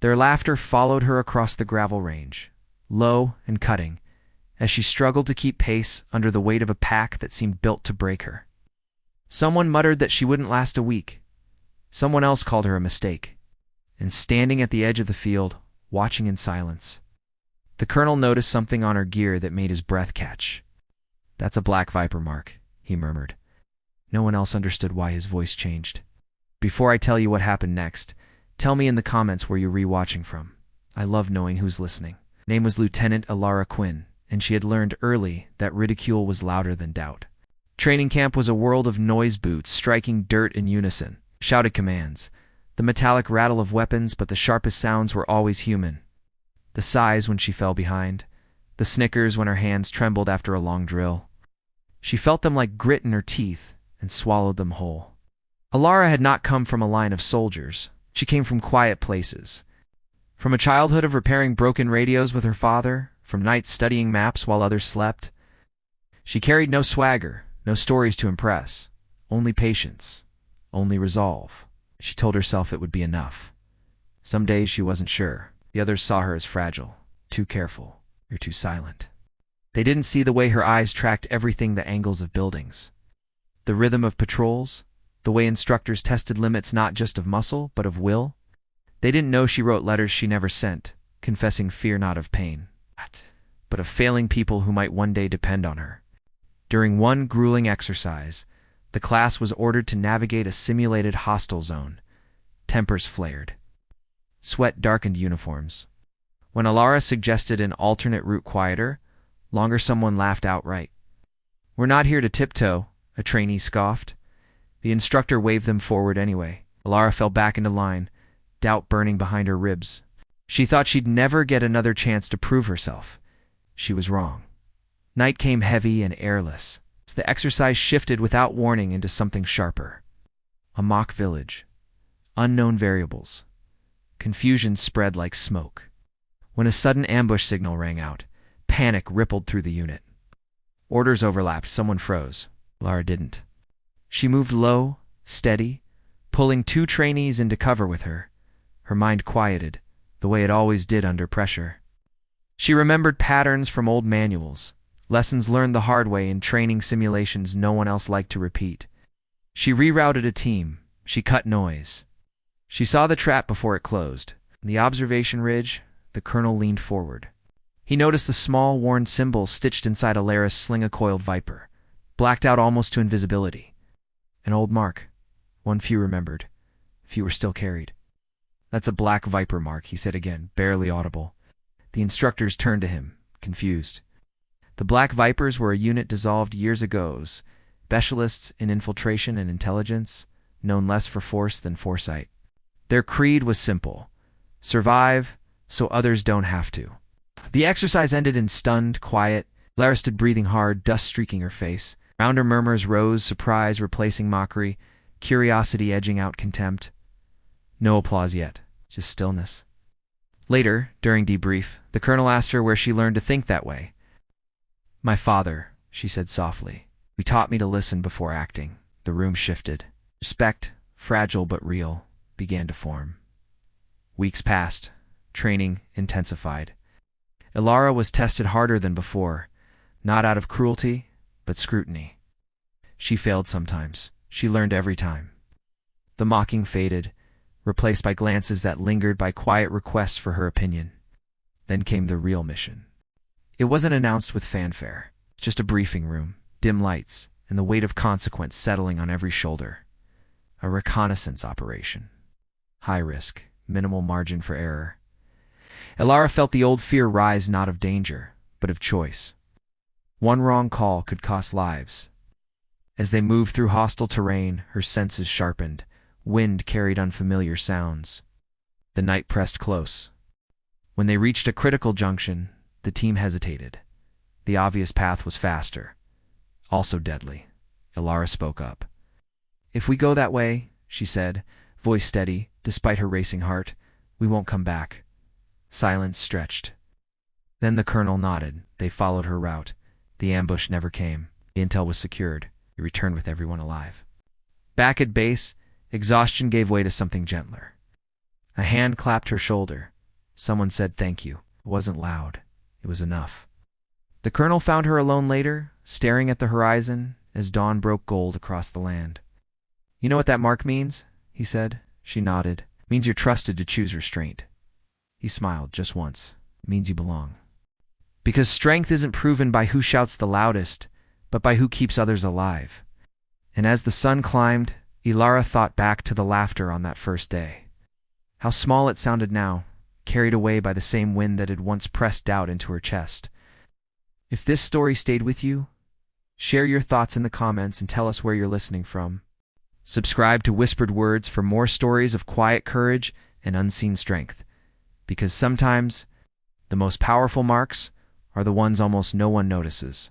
Their laughter followed her across the gravel range, low and cutting, as she struggled to keep pace under the weight of a pack that seemed built to break her. Someone muttered that she wouldn't last a week. Someone else called her a mistake. And standing at the edge of the field, watching in silence, the colonel noticed something on her gear that made his breath catch. "That's a black viper mark," he murmured. No one else understood why his voice changed. "Before I tell you what happened next, tell me in the comments where you're re-watching from. I love knowing who's listening." Name was Lieutenant Alara Quinn, and she had learned early that ridicule was louder than doubt. Training camp was a world of noise boots striking dirt in unison, shouted commands, the metallic rattle of weapons, but the sharpest sounds were always human. The sighs when she fell behind, the snickers when her hands trembled after a long drill. She felt them like grit in her teeth and swallowed them whole. Alara had not come from a line of soldiers. She came from quiet places. From a childhood of repairing broken radios with her father, from nights studying maps while others slept. She carried no swagger, no stories to impress, only patience, only resolve. She told herself it would be enough. Some days she wasn't sure. The others saw her as fragile, too careful, or too silent. They didn't see the way her eyes tracked everything, the angles of buildings, the rhythm of patrols, the way instructors tested limits not just of muscle, but of will. They didn't know she wrote letters she never sent, confessing fear not of pain, but of failing people who might one day depend on her. During one grueling exercise, the class was ordered to navigate a simulated hostile zone. Tempers flared. Sweat darkened uniforms. When Alara suggested an alternate route, quieter, longer, someone laughed outright. "We're not here to tiptoe," a trainee scoffed. The instructor waved them forward anyway. Alara fell back into line, doubt burning behind her ribs. She thought she'd never get another chance to prove herself. She was wrong. Night came heavy and airless. The exercise shifted without warning into something sharper. A mock village. Unknown variables. Confusion spread like smoke. When a sudden ambush signal rang out, panic rippled through the unit. Orders overlapped. Someone froze. Lara didn't. She moved low, steady, pulling two trainees into cover with her. Her mind quieted, the way it always did under pressure. She remembered patterns from old manuals, lessons learned the hard way in training simulations no one else liked to repeat. She rerouted a team. She cut noise. She saw the trap before it closed. On the observation ridge, the colonel leaned forward. He noticed the small, worn symbol stitched inside Alara's sling-a-coiled viper, blacked out almost to invisibility. An old mark. One few remembered. Few were still carried. "That's a black viper mark," he said again, barely audible. The instructors turned to him, confused. The Black Vipers were a unit dissolved years ago, specialists in infiltration and intelligence, known less for force than foresight. Their creed was simple: survive so others don't have to. The exercise ended in stunned quiet. Lara stood breathing hard, dust streaking her face. Round her murmurs rose, surprise replacing mockery, curiosity edging out contempt. No applause yet, just stillness. Later, during debrief, the colonel asked her where she learned to think that way. "My father," she said softly. "He taught me to listen before acting." The room shifted. Respect, fragile but real, began to form. Weeks passed. Training intensified. Alara was tested harder than before, not out of cruelty, but scrutiny. She failed sometimes. She learned every time. The mocking faded, replaced by glances that lingered, by quiet requests for her opinion. Then came the real mission. It wasn't announced with fanfare, just a briefing room, dim lights, and the weight of consequence settling on every shoulder. A reconnaissance operation. High risk, minimal margin for error. Alara felt the old fear rise, not of danger, but of choice. One wrong call could cost lives. As they moved through hostile terrain, her senses sharpened. Wind carried unfamiliar sounds. The night pressed close. When they reached a critical junction, the team hesitated. The obvious path was faster, also deadly. Alara spoke up. "If we go that way," she said, voice steady, despite her racing heart, "we won't come back." Silence stretched. Then the colonel nodded. They followed her route. The ambush never came. The intel was secured. It returned with everyone alive. Back at base, exhaustion gave way to something gentler. A hand clapped her shoulder. Someone said thank you. It wasn't loud. It was enough. The colonel found her alone later, staring at the horizon as dawn broke gold across the land. You know what that mark means? He said. She nodded. It means you're trusted to choose restraint. He smiled just once. It means you belong. Because strength isn't proven by who shouts the loudest, but by who keeps others alive. And as the sun climbed, Ilara thought back to the laughter on that first day. How small it sounded now, carried away by the same wind that had once pressed doubt into her chest. If this story stayed with you, share your thoughts in the comments and tell us where you're listening from. Subscribe to Whispered Words for more stories of quiet courage and unseen strength, because sometimes the most powerful marks are the ones almost no one notices.